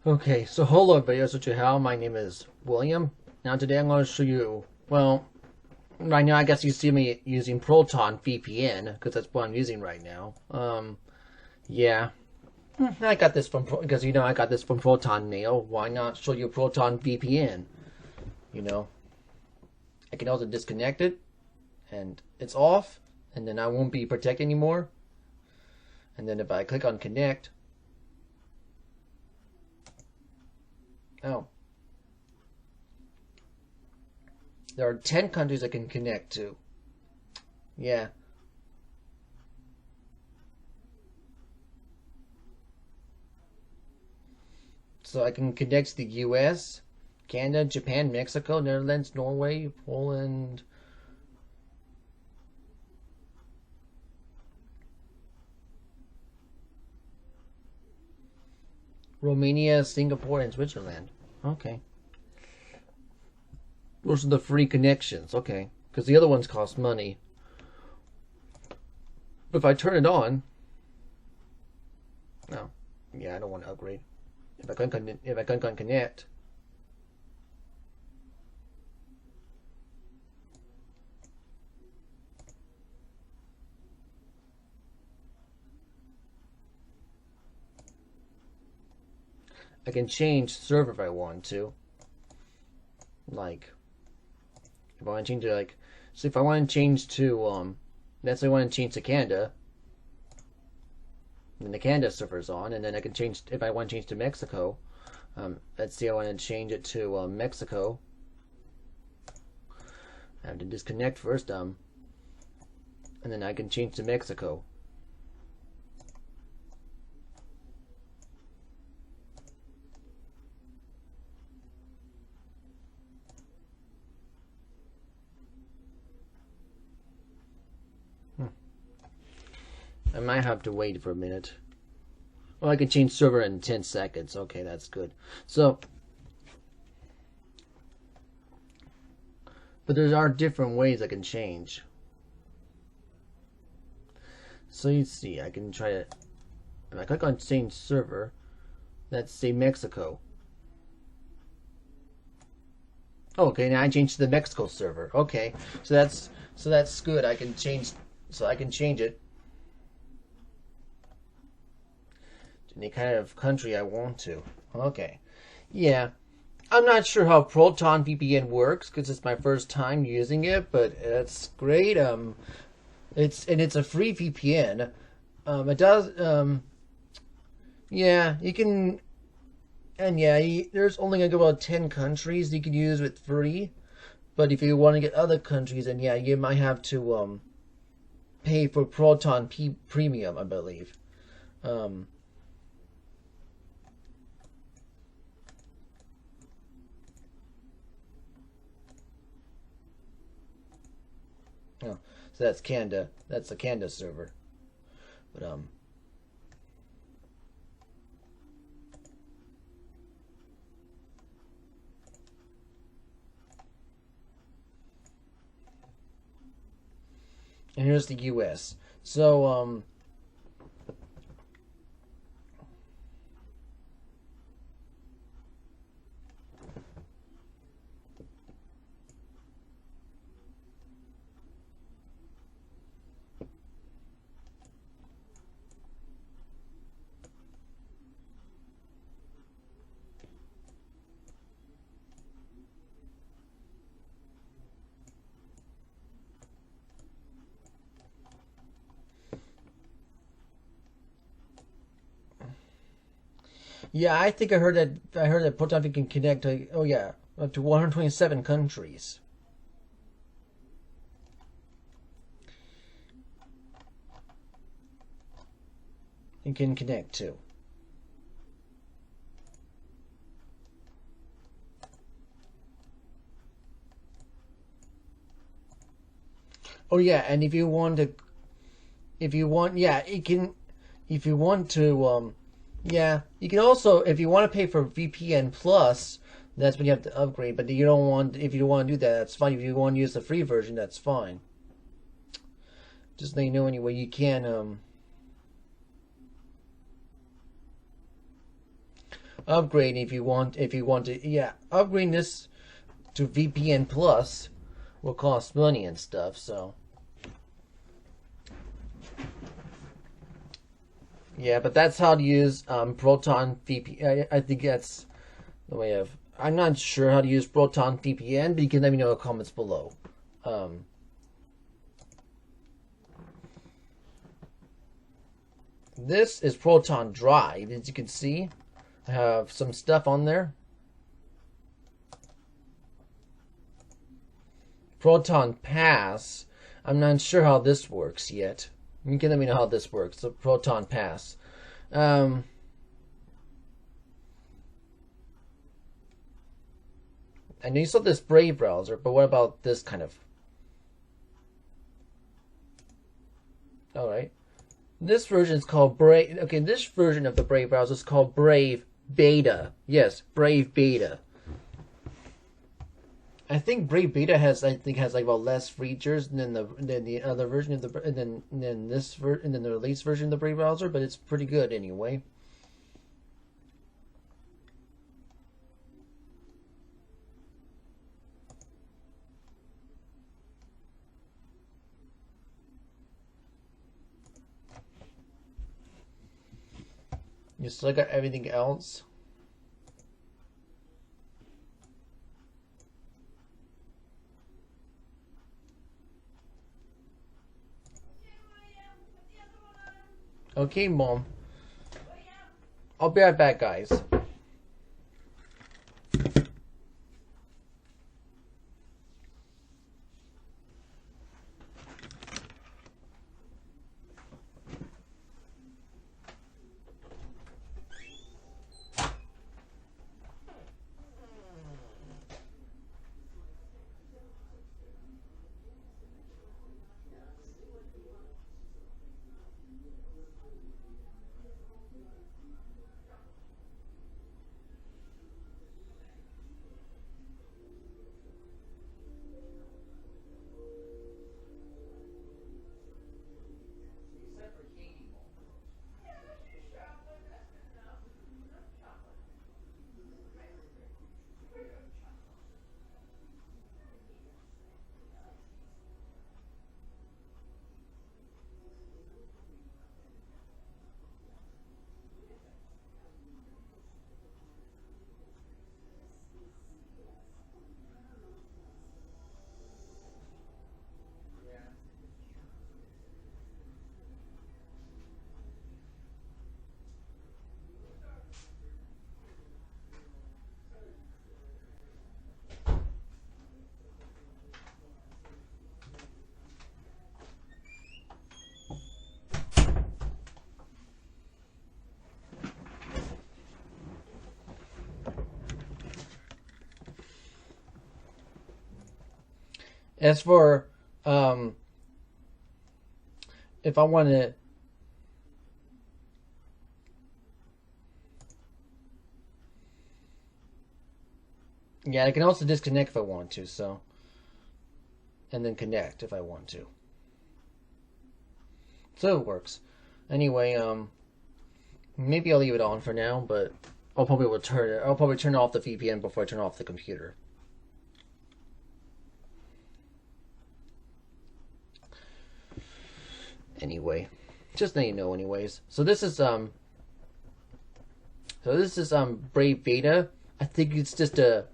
Okay, so hello everybody, How my name is William. Now today I'm going to show you, well, right now I guess you see me using Proton VPN, because that's what I'm using right now. Yeah. I got this from, because I got this from Proton Mail. Why not show you Proton VPN? You know, I can also disconnect it, and it's off, and then I won't be protected anymore. And then if I click on connect, oh, there are 10 countries I can connect to. Yeah. So I can connect to the US, Canada, Japan, Mexico, Netherlands, Norway, Poland. Romania, Singapore, and Switzerland. Okay. Those are the free connections. Okay. Because the other ones cost money. But if I turn it on, no. Yeah, I don't want to upgrade. If I can connect, I can change server if I want to. Like, if I want to change it, like, so if I want to change to, let's say I want to change to Canada, then the Canada server's on, and then I can change, if I want to change to Mexico, let's say I want to change it to Mexico. I have to disconnect first, and then I can change to Mexico. I might have to wait for a minute. Well, I can change server in 10 seconds. Okay, that's good. So, but there are different ways I can change. So you see, I can try to, if I click on change server, let's say Mexico. Okay, now I changed to the Mexico server. Okay, so that's good. I can change it to any kind of country I want to. Okay, yeah. I'm not sure how Proton VPN works because it's my first time using it, but it's great. It's a free VPN. It does. Yeah, you can. And yeah, there's only like about 10 countries you can use with free. But if you want to get other countries, then yeah, you might have to pay for Proton Premium, I believe. Um, oh, so that's Canada. That's the Canada server. But and here's the US. So yeah, I think I heard that Proton can connect to, oh yeah, up to 127 countries. It can connect to. Oh yeah, and if you want to, yeah, it can. If you want to, yeah, you can also, if you want to pay for VPN Plus, that's when you have to upgrade. But you don't want, if you don't want to do that, that's fine. If you want to use the free version, that's fine. Just let you know anyway. You can, upgrade if you want to, yeah, upgrading this to VPN Plus will cost money and stuff, so yeah, but that's how to use Proton VPN. I think that's the way of. I'm not sure how to use Proton VPN, but you can let me know in the comments below. This is Proton Drive. As you can see, I have some stuff on there. Proton Pass. I'm not sure how this works yet. You can let me know how this works. The Proton Pass. I know you saw this Brave browser, but what about this kind of? Alright. This version is called Brave. Okay, this version of the Brave browser is called Brave Beta. Yes, Brave Beta. I think Brave Beta has like about less features than the other version of the than the release version of the Brave browser, but it's pretty good anyway. You still got everything else. Okay, Mom. I'll be right back, guys. As for if I want to, yeah, I can also disconnect if I want to, so, and then connect if I want to. So it works. Anyway, maybe I'll leave it on for now, but I'll probably turn off the VPN before I turn off the computer. Anyway, just letting you know anyways. So this is Brave Beta. I think it's just a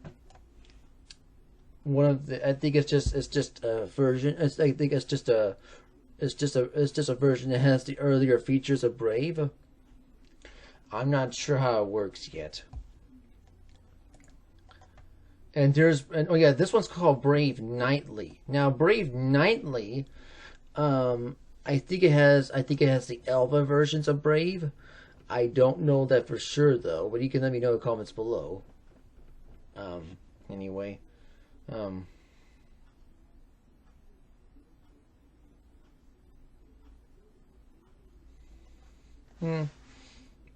I think it's just a version. I think it's just a version that has the earlier features of Brave. I'm not sure how it works yet. And oh yeah, this one's called Brave Nightly. Now Brave Nightly, I think it has the Alpha versions of Brave. I don't know that for sure though, but you can let me know in the comments below. Anyway.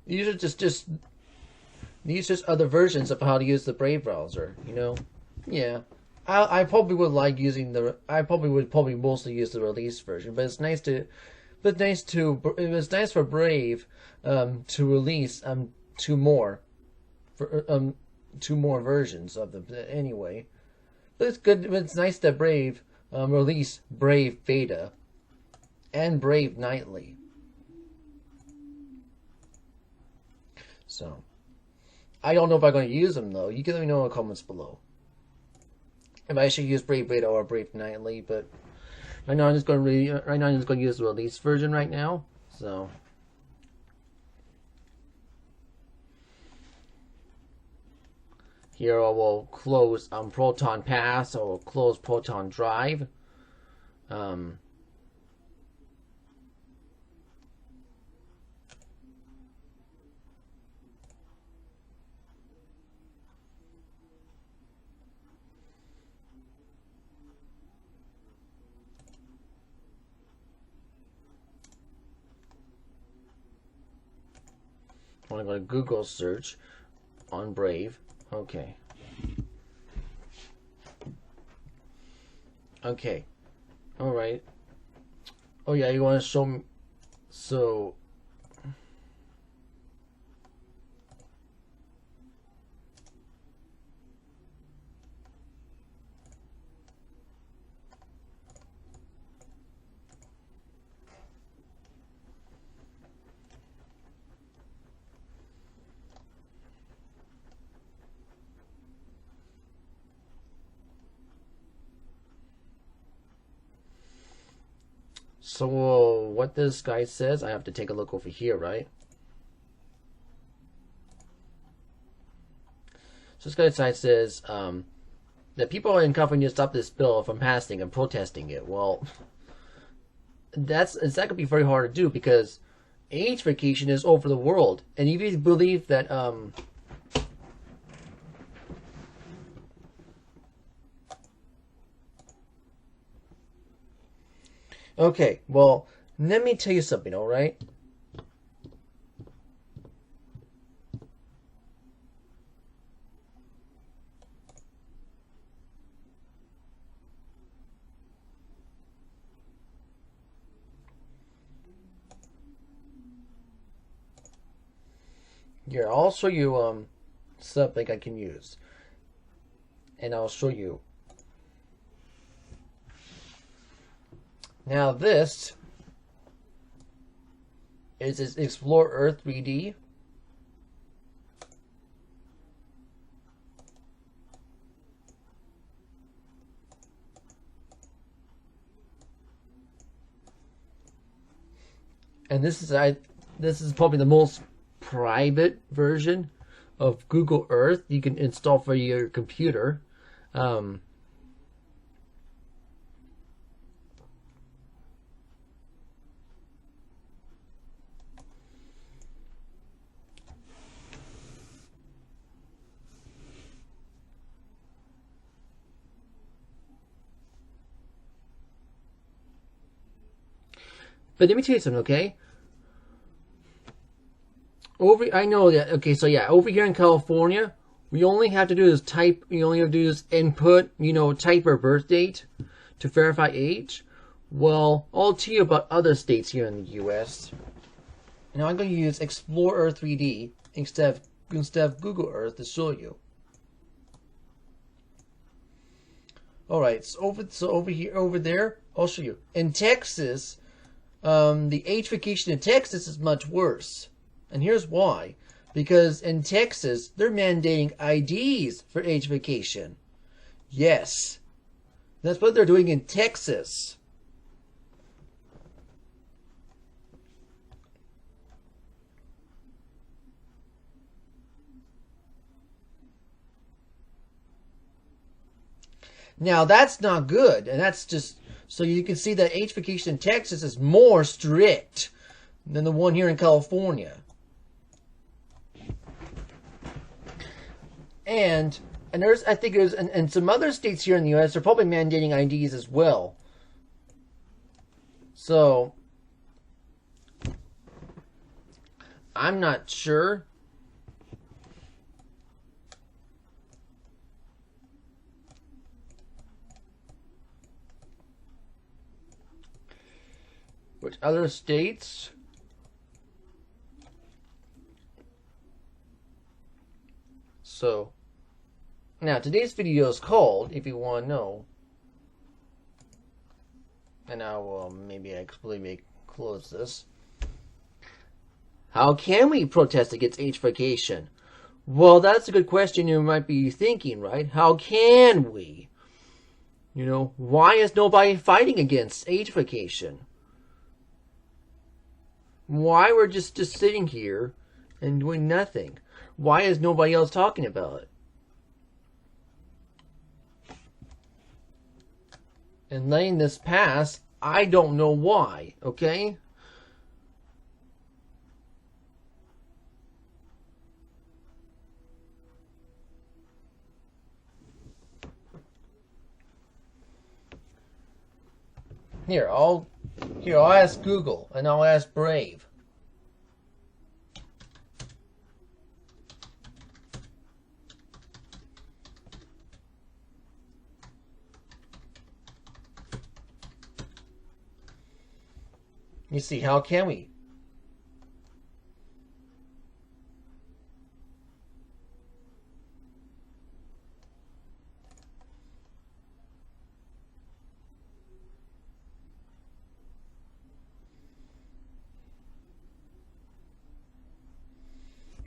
These are just other versions of how to use the Brave browser, you know? Yeah. I probably would like using I probably would mostly use the release version, but it's nice to it was nice for Brave to release two more for, 2 more versions of them anyway. But it's good. It's nice that Brave released Brave Beta and Brave Nightly. So I don't know if I'm going to use them though. You can let me know in the comments below if I should use Brave Beta or Brave Nightly. But right now I'm just going to use the release version right now. So. Here I will close Proton Pass, I will close Proton Drive. I'm going to go to Google search on Brave. Okay. Okay. All right. Oh yeah, you want to show me? So. So what this guy says, I have to take a look over here, right? So this guy says that people in California stop this bill from passing and protesting it. Well, that could be very hard to do because age vacation is over the world, and if you believe that okay, well, let me tell you something, all right? Here, I'll show you something I can use. And I'll show you. Now this is Explore Earth 3D. And this is probably the most private version of Google Earth you can install for your computer. But let me tell you something, okay? I know that, okay, so yeah, over here in California, we only have to do is input, type our birth date to verify age. Well, I'll tell you about other states here in the US. Now I'm going to use Explore Earth 3D instead of Google Earth to show you. Alright, so over there, I'll show you. In Texas, the age vacation in Texas is much worse. And here's why. Because in Texas, they're mandating IDs for age vacation. Yes. That's what they're doing in Texas. Now, that's not good. And that's just... So you can see that age vacation in Texas is more strict than the one here in California. And I think there's and some other states here in the U.S. are probably mandating IDs as well. So I'm not sure. Which other states? So, now today's video is called, if you want to know, and I will maybe actually close this. How can we protest against agefication? Well, that's a good question you might be thinking, right? How can we? You know, why is nobody fighting against agefication? Why we're just sitting here and doing nothing? Why is nobody else talking about it? And letting this pass, I don't know why, okay? I'll ask Google and I'll ask Brave. You see, how can we?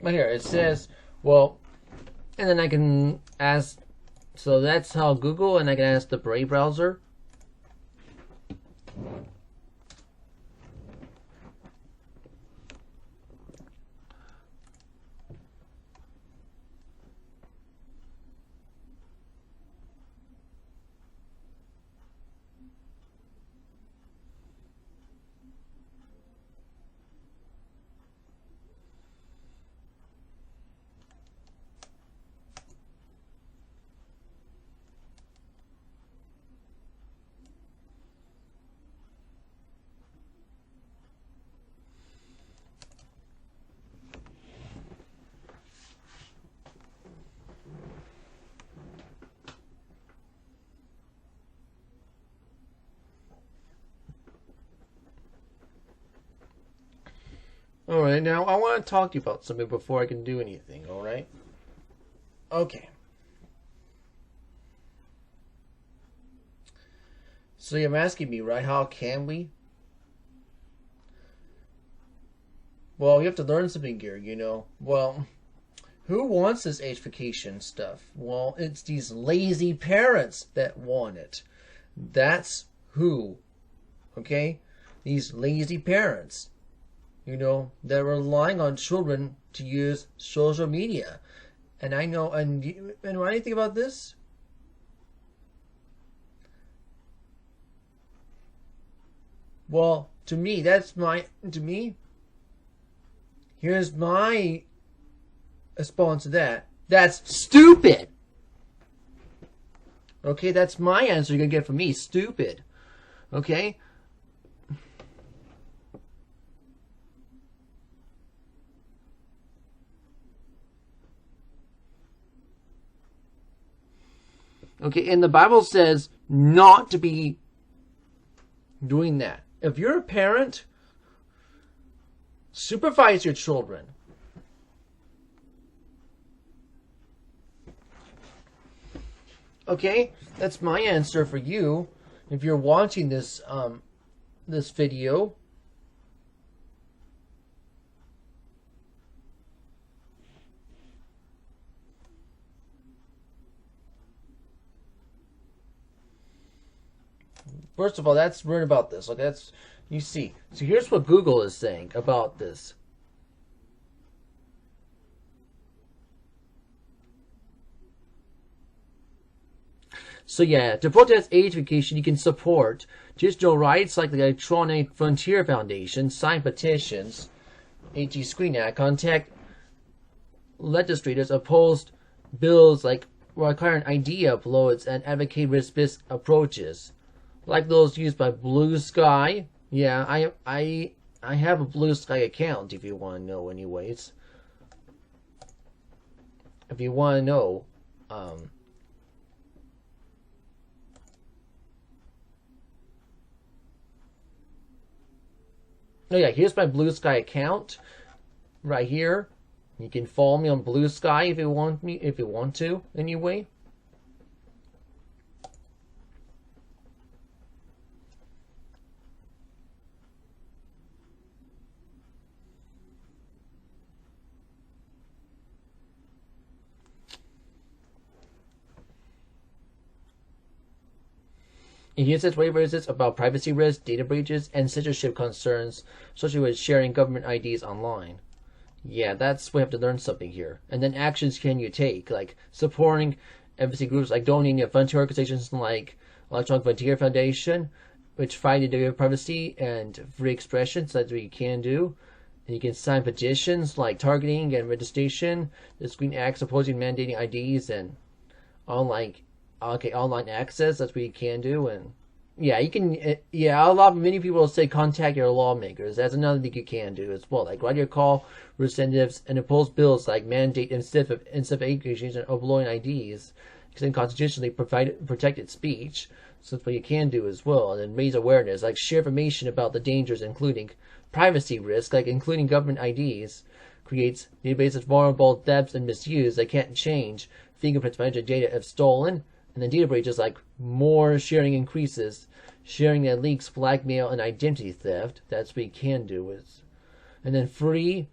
But here, it says, well, and then I can ask, so that's how Google, and I can ask the Brave browser. Alright, now I want to talk to you about something before I can do anything, alright? Okay. So you're asking me, right, how can we? Well, you have to learn something here, you know. Well, who wants this agefication stuff? Well, it's these lazy parents that want it. That's who. Okay? These lazy parents. You know, they're relying on children to use social media. And I know, and when I think about this, well, to me, here's my response to that. That's stupid! Okay, that's my answer you're gonna get from me. Stupid. Okay? Okay, and the Bible says not to be doing that. If you're a parent, supervise your children. Okay, that's my answer for you. If you're watching this this video, first of all, that's word about this. Okay, that's, you see. So here's what Google is saying about this. So yeah, to protest agefication, you can support digital rights like the Electronic Frontier Foundation, sign petitions, AG Screen Act, contact legislators, oppose bills like requiring ID uploads, and advocate risk-based approaches, like those used by Blue Sky. Yeah, I have a Blue Sky account if you want to know. Anyways, if you want to know, oh yeah, here's my Blue Sky account right here. You can follow me on Blue Sky if you want to, anyway. It uses waivers about privacy risks, data breaches, and censorship concerns associated with sharing government IDs online. Yeah, we have to learn something here. And then actions can you take, like supporting advocacy groups, like donating to volunteer organizations like Electronic Frontier Foundation, which fight the data privacy and free expression, so that's what you can do. And you can sign petitions like targeting and registration, the Screen Acts opposing mandating IDs and online access. That's what you can do. And yeah, you can. Many people will say contact your lawmakers. That's another thing you can do as well. Like write your call representatives and oppose bills like mandate identification and uploading IDs, extend constitutionally protected speech. So that's what you can do as well. And then raise awareness, like share information about the dangers, including privacy risk, like including government IDs, creates databases vulnerable to theft and misuse. They can't change fingerprints, biometric data if stolen. And then data breaches, like more sharing increases, sharing that leaks blackmail and identity theft. That's what you can do. And then free.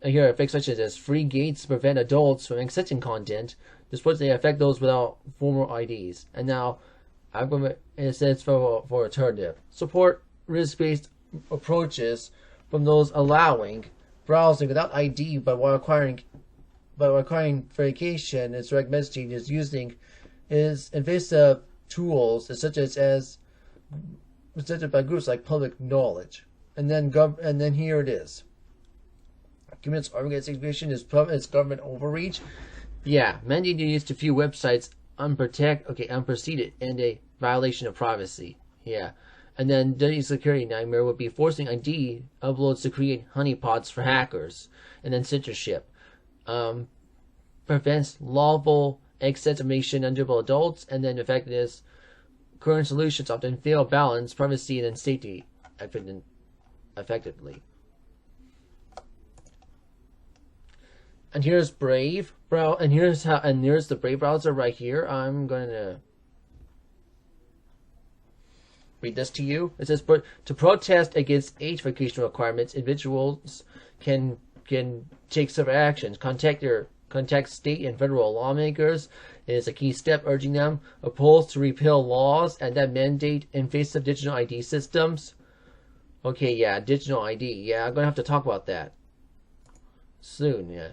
Here, effects such as free gates prevent adults from accessing content. This they affect those without formal IDs. And now, it says for alternative. Support risk-based approaches from those allowing browsing without ID but while requiring verification. Its direct messaging is using invasive tools such as by groups like Public Knowledge. And then here it is. Government's organization is government overreach. Yeah, mandating use to few websites unpreceded and a violation of privacy. Yeah. And then data security nightmare would be forcing ID uploads to create honeypots for hackers. And then censorship. Prevents lawful access to information under adults, and then effectiveness. Current solutions often fail balance privacy and then safety effectively. And here's Brave and here's the Brave browser right here. I'm gonna read this to you. It says, to protest against age verification requirements, individuals can take several actions. Contact state and federal lawmakers. It is a key step urging them oppose to repeal laws and that mandate invasive digital ID systems. Okay, yeah, digital ID. Yeah, I'm gonna have to talk about that soon. Yeah.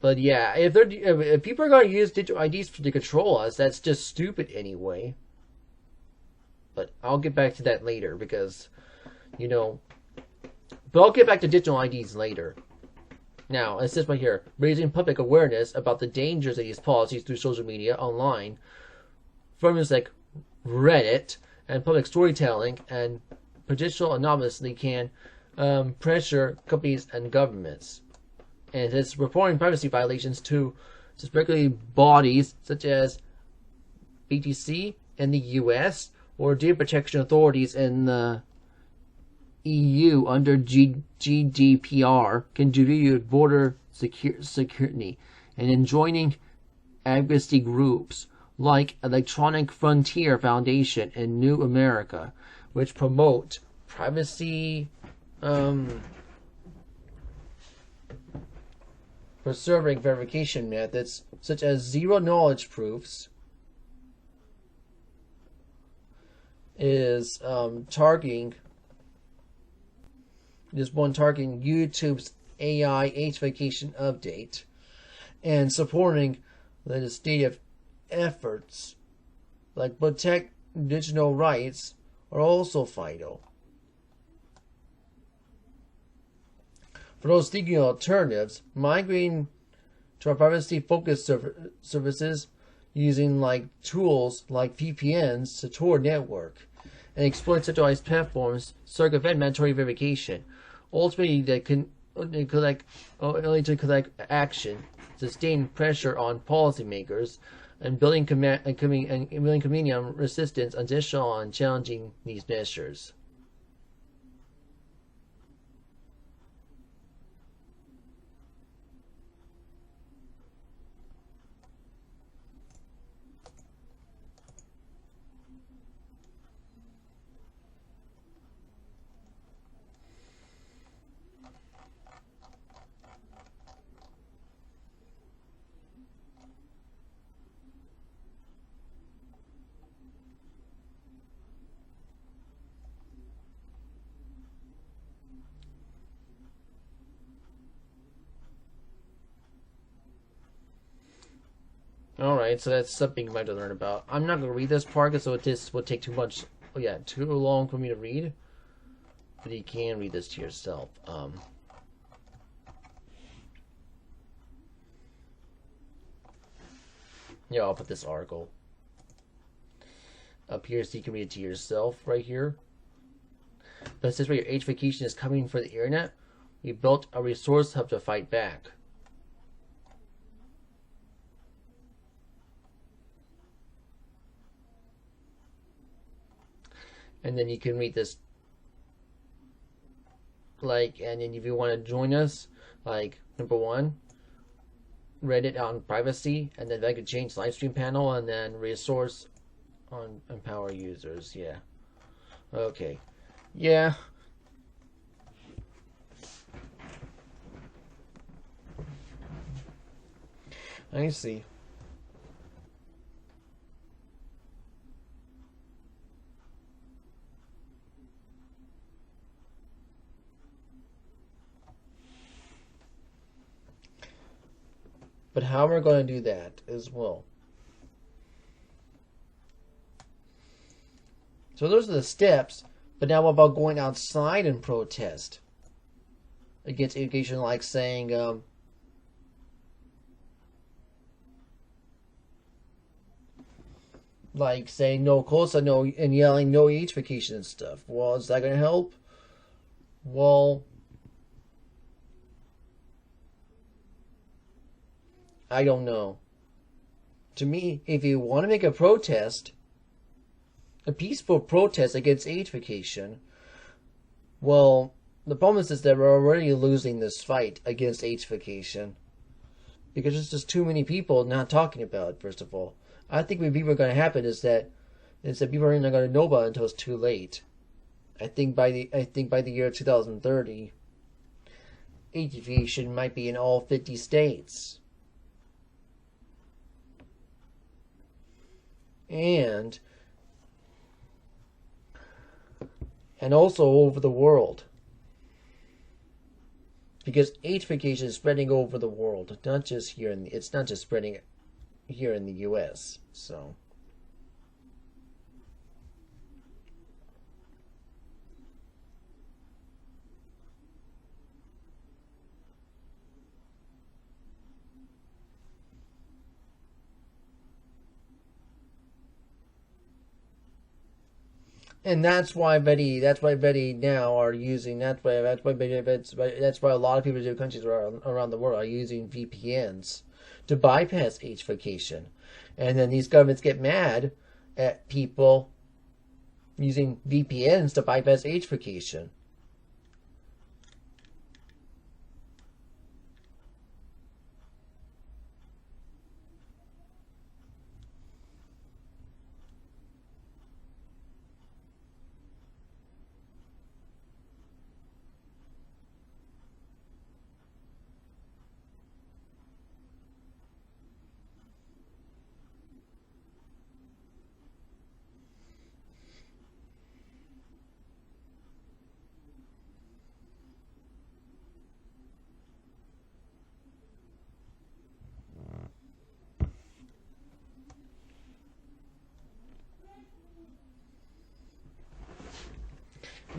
But yeah, if people are going to use digital IDs to control us, that's just stupid anyway. But I'll get back to that later because, but I'll get back to digital IDs later. Now, it says right here, raising public awareness about the dangers of these policies through social media, online, forums like Reddit, and public storytelling, and potential anonymously can pressure companies and governments. And it's reporting privacy violations to specifically bodies such as BTC in the US or data protection authorities in the EU under GDPR can do border security, and in joining advocacy groups like Electronic Frontier Foundation and New America, which promote privacy preserving verification methods such as zero knowledge proofs, is targeting YouTube's AI age verification update and supporting legislative efforts like protect digital rights are also vital. For those seeking alternatives, migrating to our privacy-focused services using tools like VPNs to Tor network and exploit centralized platforms circumvent mandatory verification. Ultimately, they can only to collect action, sustain pressure on policymakers, and building community resistance additional on challenging these measures. Alright, so that's something you might have to learn about. I'm not going to read this part, so this will take too much, too long for me to read. But you can read this to yourself. Yeah, I'll put this article up here so you can read it to yourself right here. But it says where your H-vacation is coming for the internet. We built a resource hub to fight back. And then you can read this, and then if you want to join us, number 1, Reddit on privacy, and then I could change live stream panel, and then resource on empower users. Yeah. Okay. Yeah. I see. But how we're going to do that as well. So those are the steps. But now what about going outside and protest against education, like saying, no COSA, no, and yelling no H-vacation and stuff. Well, is that going to help? Well, I don't know. To me, if you want to make a protest, a peaceful protest against H-vacation, well, the problem is that we're already losing this fight against H-vacation because there's just too many people not talking about it. First of all, I think what people are going to happen is that people are not going to know about it until it's too late. I think by the year 2030, H-vacation might be in all 50 states. And also over the world. Because H-vacation is spreading over the world, not just here it's not just spreading here in the US. So and that's why Betty now are using. That's why a lot of people in countries around the world are using VPNs to bypass H-vacation, and then these governments get mad at people using VPNs to bypass H-vacation.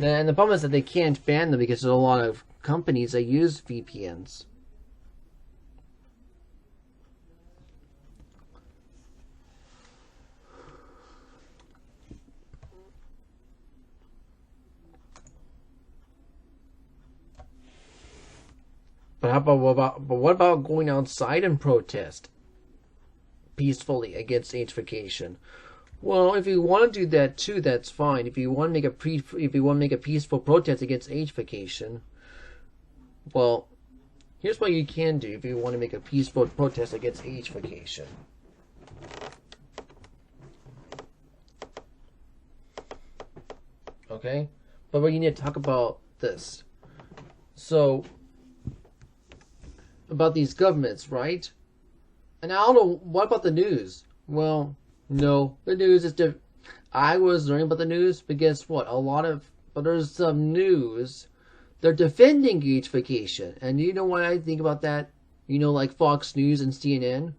And the problem is that they can't ban them because there's a lot of companies that use VPNs. But what about going outside and protest peacefully against H-vacation? Well, if you want to do that too, that's fine. If you want to make a peaceful protest against H-vacation, well, here's what you can do if you want to make a peaceful protest against H-vacation. Okay? But we need to talk about this. So, about these governments, right? And I don't know, what about the news? Well, no, the news is different. I was learning about the news, but guess what? But there's some news. They're defending H-vacation. And you know what I think about that? Like Fox News and CNN?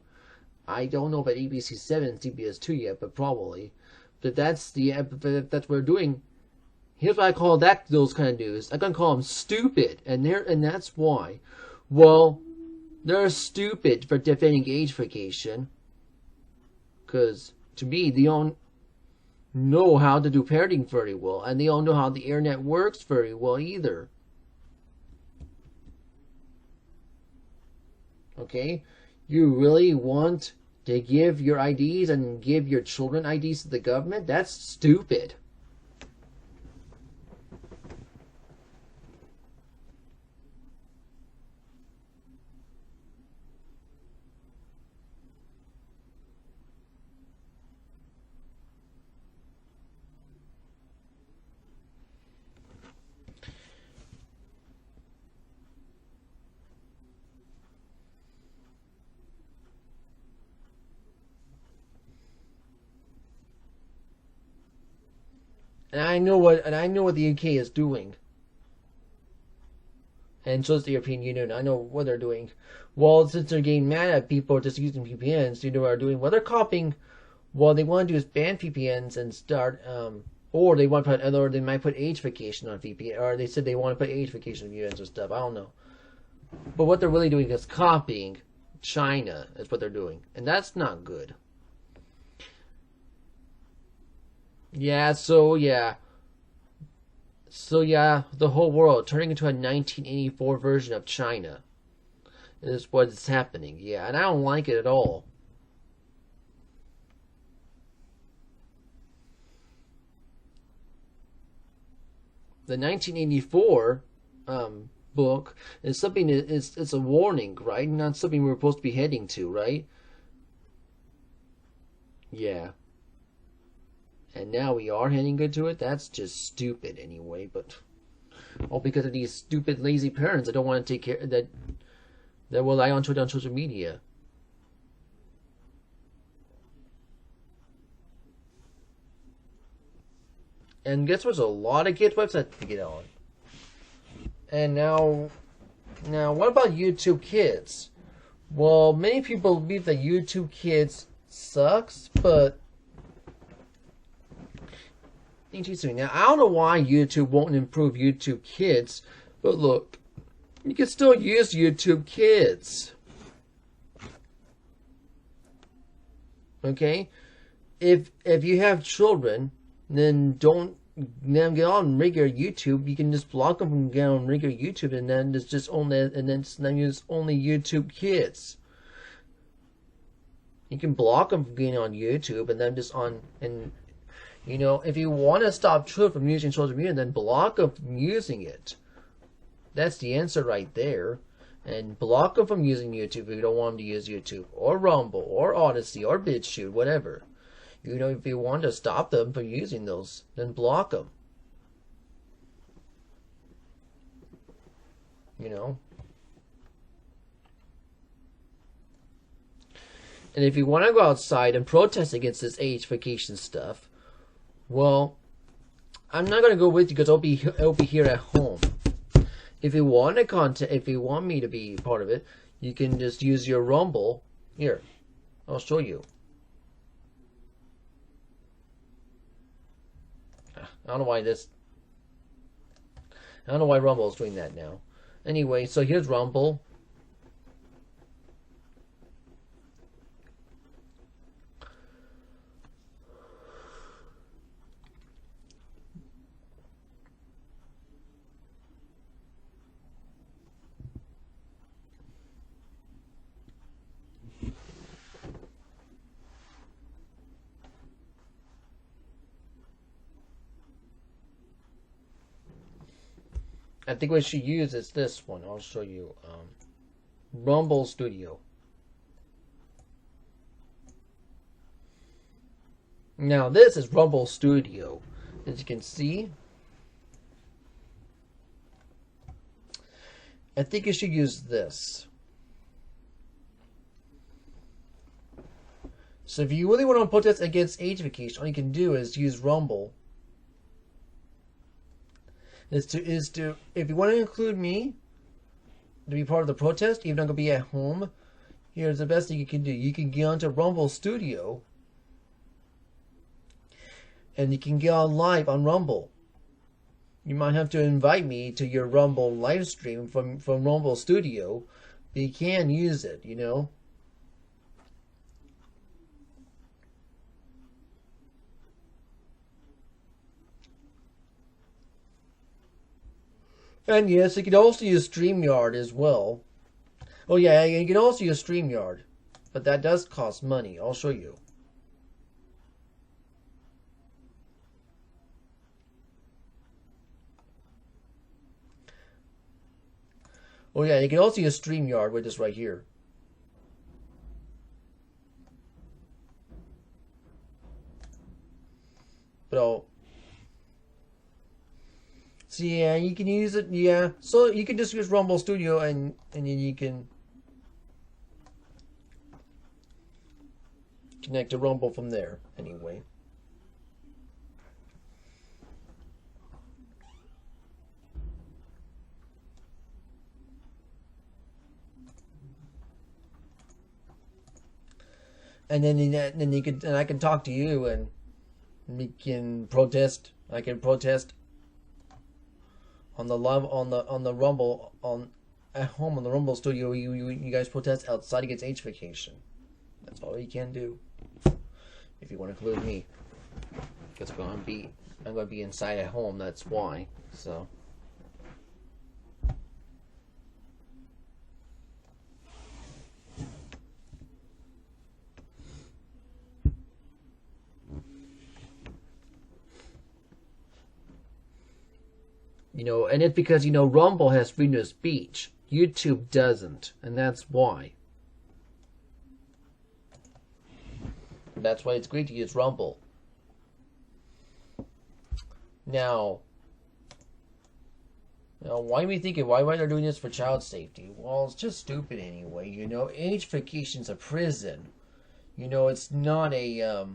I don't know about ABC7 and CBS2 yet, but probably. But that's but that's what we're doing. Here's what I call those kind of news. I'm gonna call them stupid, and that's why. Well, they're stupid for defending ageification, because to me they don't know how to do parenting very well, and they don't know how the internet works very well either. Okay, you really want to give your IDs and give your children IDs to the government? That's stupid. And I know what the UK is doing. And so is the European Union. I know what they're doing. Well, since they're getting mad at people just using VPNs, you know what they're doing? Well, they're copying. What they want to do is ban VPNs and start, or they want to put, or they might put ageification on VPN, or they said they want to put ageification on VPNs and stuff. I don't know. But what they're really doing is copying China. Is what they're doing, and that's not good. Yeah. So yeah, the whole world turning into a 1984 version of China is what is happening. Yeah, and I don't like it at all. The 1984 book is something that it's a warning, right? Not something we're supposed to be heading to, right? Yeah. And now we are heading good to it. That's just stupid anyway, but all because of these stupid lazy parents that don't want to take care that rely on it on social media. And guess what's a lot of kids' websites to get on. And now what about YouTube Kids? Well, many people believe that YouTube Kids sucks, but interesting. Now, I don't know why YouTube won't improve YouTube Kids, but look, you can still use YouTube Kids. Okay? If you have children, then don't let them get on regular YouTube. You can just block them from getting on regular YouTube, and then it's just only use only YouTube Kids. You can block them from getting on YouTube, and then just on and. You know, if you want to stop children from using social media, then block them from using it. That's the answer right there. And block them from using YouTube if you don't want them to use YouTube, or Rumble, or Odyssey, or BitChute, whatever. You know, if you want to stop them from using those, then block them. You know? And if you want to go outside and protest against this ageification stuff, well, I'm not gonna go with you because I'll be here at home. If you want if you want me to be part of it, you can just use your Rumble. Here, I'll show you. I don't know why Rumble is doing that now. Anyway, so here's Rumble. I think what she used is this one. I'll show you. Rumble Studio. Now this is Rumble Studio. As you can see. I think you should use this. So if you really want to protest against ageification, all you can do is use Rumble. Is to if you want to include me to be part of the protest, even though I'm gonna be at home, Here's the best thing you can do. You can get onto Rumble Studio, and you can get on live on Rumble. You might have to invite me to your Rumble live stream from Rumble Studio, but you can use it, you know. And yes, you can also use StreamYard as well. Oh yeah, you can also use StreamYard, but that does cost money. I'll show you. Oh yeah, you can also use StreamYard with this right here. But so yeah, you can use it. Yeah, so you can just use Rumble Studio, and then you can connect to Rumble from there. Anyway. And then you can, and I can talk to you, and we can protest. I can protest on the love on the Rumble on at home on the Rumble Studio. You guys protest outside against age vacation. That's all you can do. If you want to include me, because I'm gonna be inside at home. That's why. So. You know, and it's because, you know, Rumble has freedom of speech. YouTube doesn't, and that's why. That's why it's great to use Rumble. Now, why are we thinking, why are they doing this for child safety? Well, it's just stupid anyway, you know. Age vacation's a prison. You know, it's not a,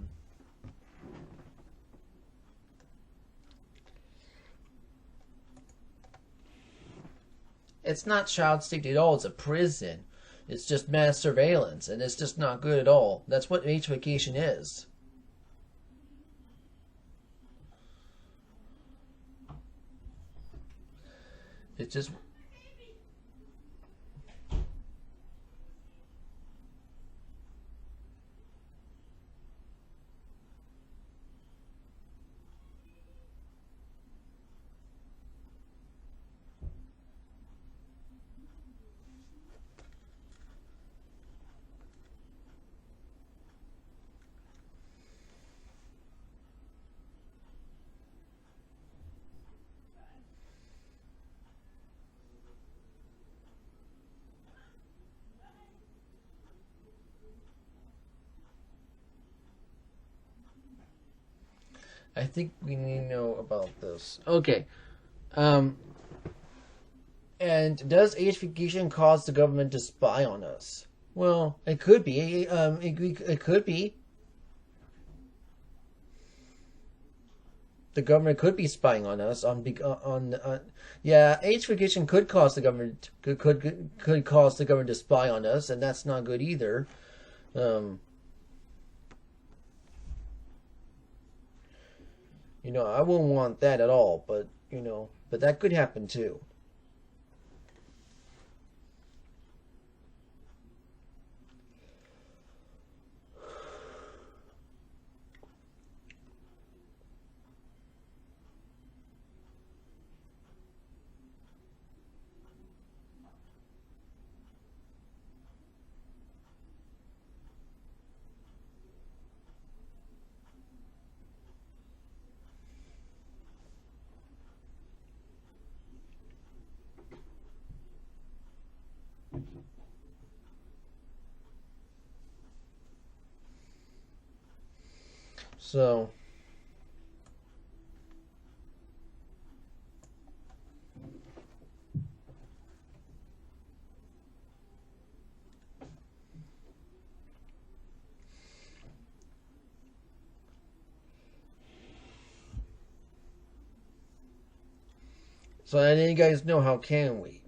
it's not child safety at all. It's a prison. It's just mass surveillance, and it's just not good at all. That's what age vacation is. It's just... I think we need to know about this. Okay. And does age vacation cause the government to spy on us? Well, it could be. It could be. The government could be spying on us yeah, age vacation could cause the government could cause the government to spy on us, and that's not good either. You know, I wouldn't want that at all, but you know, but that could happen too. So, I didn't you guys know, how can we?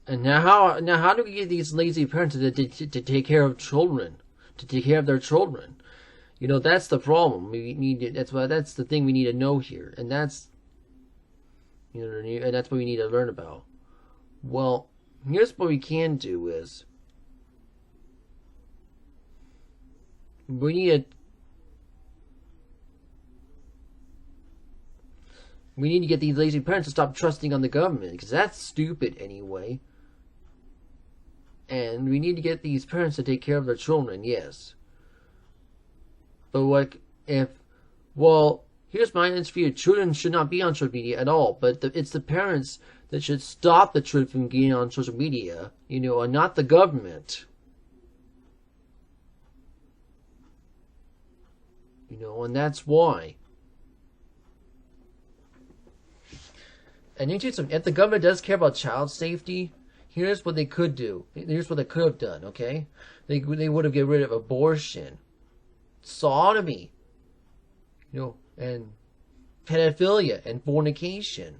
And now how do we get these lazy parents to take care of children, to take care of their children? You know, that's the problem. We need to, that's the thing we need to know here, and that's, you know, and that's what we need to learn about. Well, here's what we can do is we need to get these lazy parents to stop trusting on the government, because that's stupid anyway. And we need to get these parents to take care of their children, yes. But what if, well, here's my answer for you. Children should not be on social media at all, but it's the parents that should stop the children from getting on social media, you know, and not the government. You know, and that's why. And if the government does care about child safety, here's what they could do. Here's what they could have done, okay? They would have get rid of abortion, sodomy, you know, and pedophilia and fornication.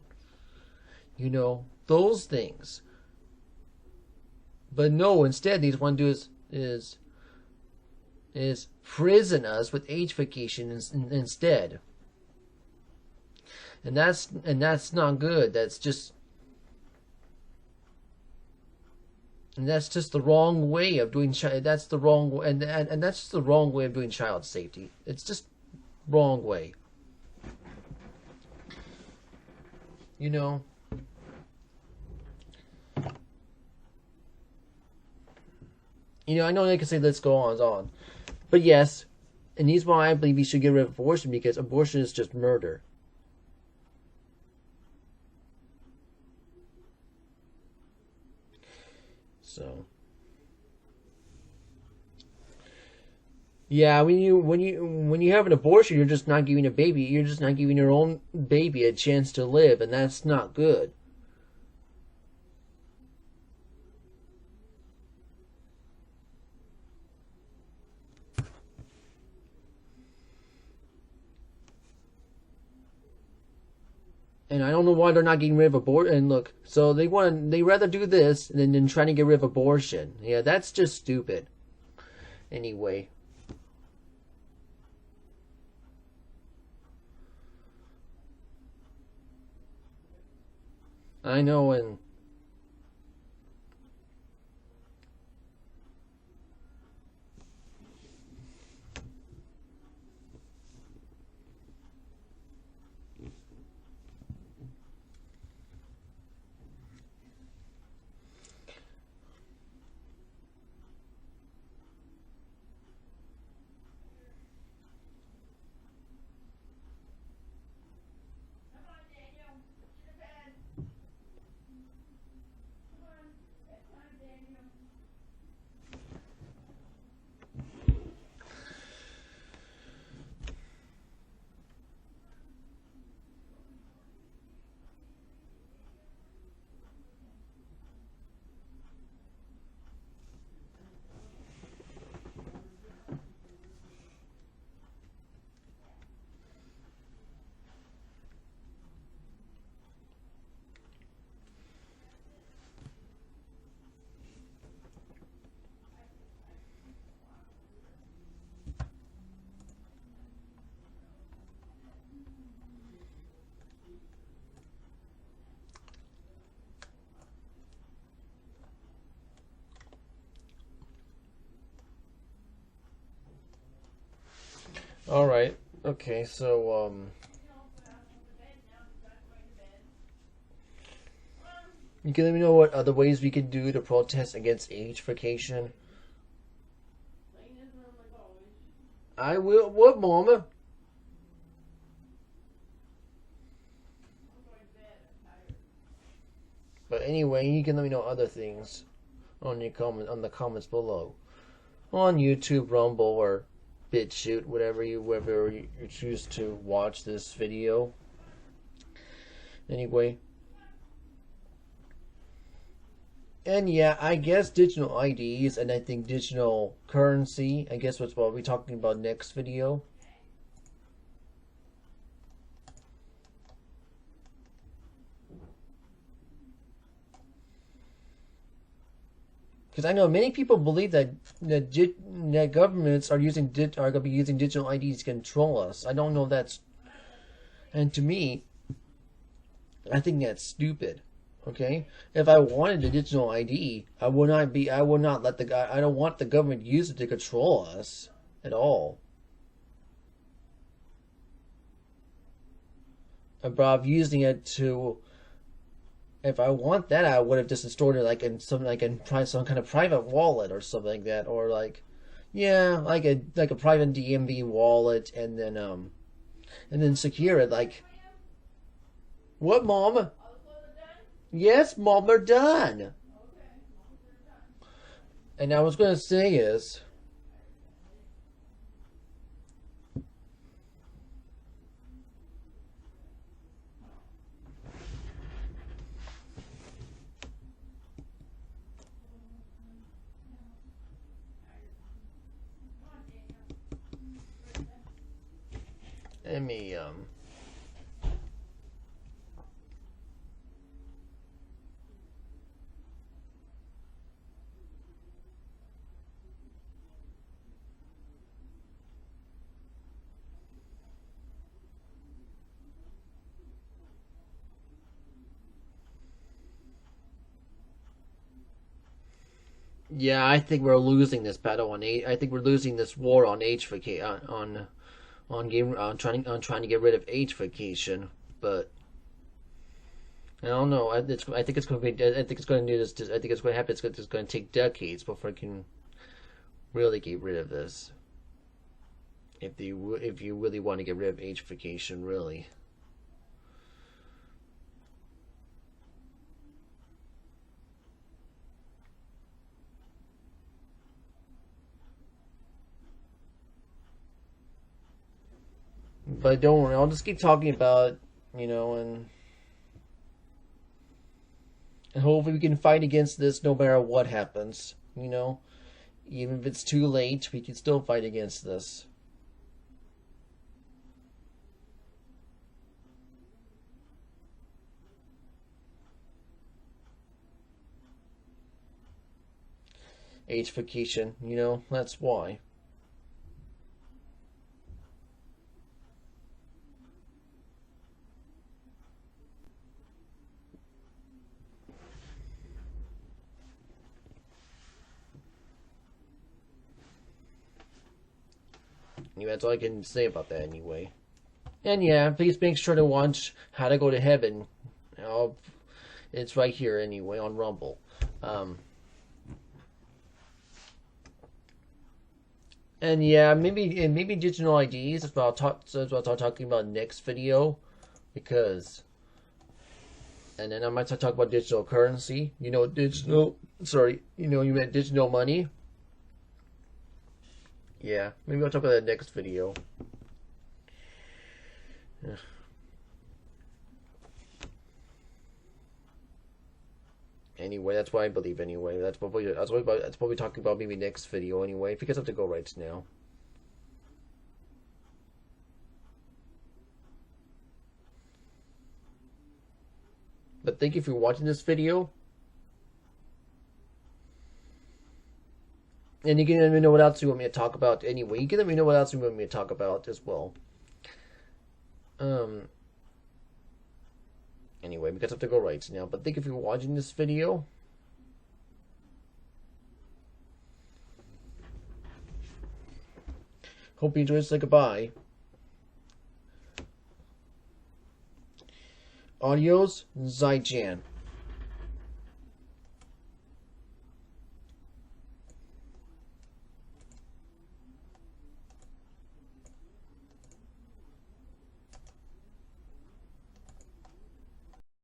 You know, those things. But no, instead they want to do is prison us with age vacation instead. And that's not good. That's just the wrong way of doing that's the wrong, and that's just the wrong way of doing child safety. It's just wrong way. You know. You know, I know they can say let's go on. But yes, and here's why I believe we should get rid of abortion, because abortion is just murder. So yeah, when you have an abortion, you're just not giving a baby. You're just not giving your own baby a chance to live, and that's not good. And I don't know why they're not getting rid of abortion. And look, so they rather do this than trying to get rid of abortion. Yeah, that's just stupid. Anyway. I know, and all right. Okay, so you can let me know what other ways we can do to protest against age vacation. I will. What, Mama? But anyway, you can let me know other things on the comments below, on YouTube, Rumble, or BitChute, wherever you choose to watch this video. Anyway. And yeah, I guess digital IDs, and I think digital currency, I guess what we'll be talking about next video. Because I know many people believe that governments are going to be using digital IDs to control us. I don't know if that's, and to me, I think that's stupid. Okay, if I wanted a digital ID, I would not let the guy. I don't want the government to use it to control us at all. About using it to, if I want that, I would have just stored it like in some kind of private wallet or something like that, or like, yeah, like a private DMV wallet, and then secure it. Like, what, Mom? Yes, Mom, we're done. And I was gonna say is, let me yeah, I think we're losing this battle on age. I think we're losing this war on age on trying to get rid of age-fication, but I don't know. I think it's going to be. I think it's going to do this. I think it's going to happen. It's going to take decades before it can really get rid of this. If you really want to get rid of age-fication, really. But don't worry, I'll just keep talking about, and hopefully we can fight against this no matter what happens, Even if it's too late, we can still fight against this. Age-fication, that's why. Anyway, that's all I can say about that anyway. And yeah, please make sure to watch How to Go to Heaven. It's right here anyway on Rumble. And yeah, maybe digital IDs is what I'll talking about next video, because, and then I might talk about digital currency. You meant digital money. Yeah, maybe I'll talk about that next video. Yeah. Anyway, that's what I believe. Anyway, that's what we're talking about maybe next video. Anyway, because I have to go right now. But thank you for watching this video. And you can let me know what else you want me to talk about anyway. You can let me know what else you want me to talk about as well. Anyway, because I have to go right now. But thank you for watching this video. Hope you enjoyed. Say goodbye. Adios, Zaijian.